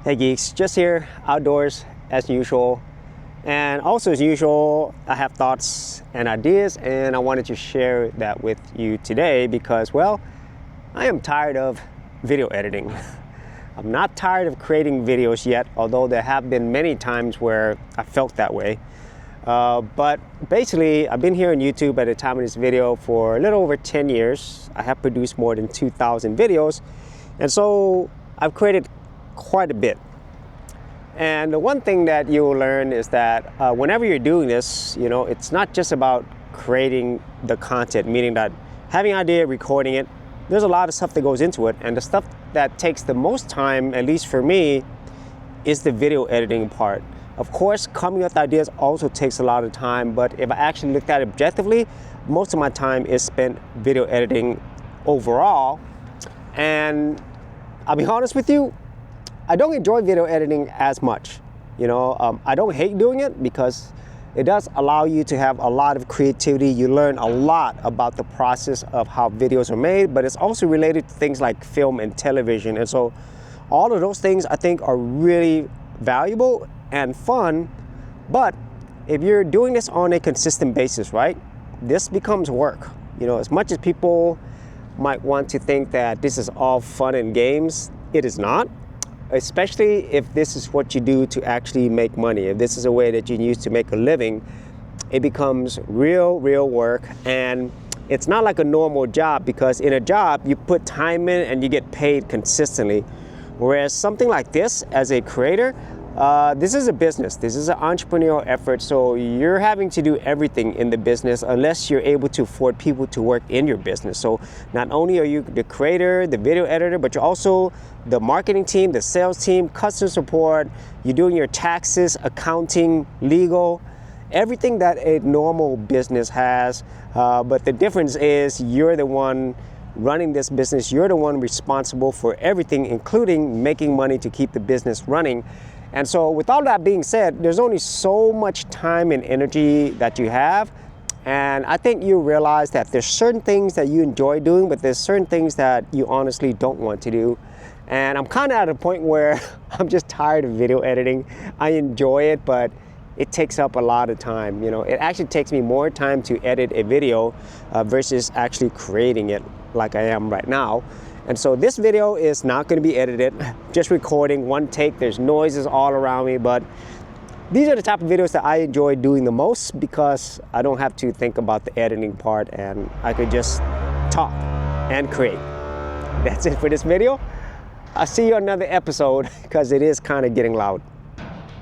Hey geeks, just here outdoors as usual. And also as usual, I have thoughts and ideas and I wanted to share that with you today because, well, I am tired of video editing. I'm not tired of creating videos yet, although there have been many times where I felt that way. But basically, I've been here on YouTube at the time of this video for a little over 10 years. I have produced more than 2,000 videos. And so I've created quite a bit. And the one thing that you'll learn is that whenever you're doing this, you know, it's not just about creating the content, meaning that having an idea, recording it, there's a lot of stuff that goes into it. And the stuff that takes the most time, at least for me, is the video editing part. Of course, coming up with ideas also takes a lot of time, but if I actually looked at it objectively, most of my time is spent video editing overall. And I'll be honest with you, I don't enjoy video editing as much. You know, I don't hate doing it because it does allow you to have a lot of creativity. You learn a lot about the process of how videos are made, but it's also related to things like film and television. And so all of those things I think are really valuable and fun. But if you're doing this on a consistent basis, right, this becomes work. You know, as much as people might want to think that this is all fun and games, it is not. Especially if this is what you do to actually make money. If this is a way that you use to make a living, it becomes real work. And it's not like a normal job, because in a job, you put time in and you get paid consistently. Whereas something like this, as a creator, this is a business. This is an entrepreneurial effort, so you're having to do everything in the business unless you're able to afford people to work in your business. So not only are you the creator, the video editor, but you're also the marketing team, the sales team, customer support, you're doing your taxes, accounting, legal, everything that a normal business has. But the difference is you're the one running this business. You're the one responsible for everything, including making money to keep the business running. And so with all that being said, there's only so much time and energy that you have. And I think you realize that there's certain things that you enjoy doing, but there's certain things that you honestly don't want to do. And I'm kind of at a point where I'm just tired of video editing. I enjoy it, but it takes up a lot of time. You know, it actually takes me more time to edit a video versus actually creating it like I am right now. And so this video is not going to be edited, just recording one take. There's noises all around me, but these are the type of videos that I enjoy doing the most because I don't have to think about the editing part and I could just talk and create. That's it for this video. I'll see you on another episode because it is kind of getting loud.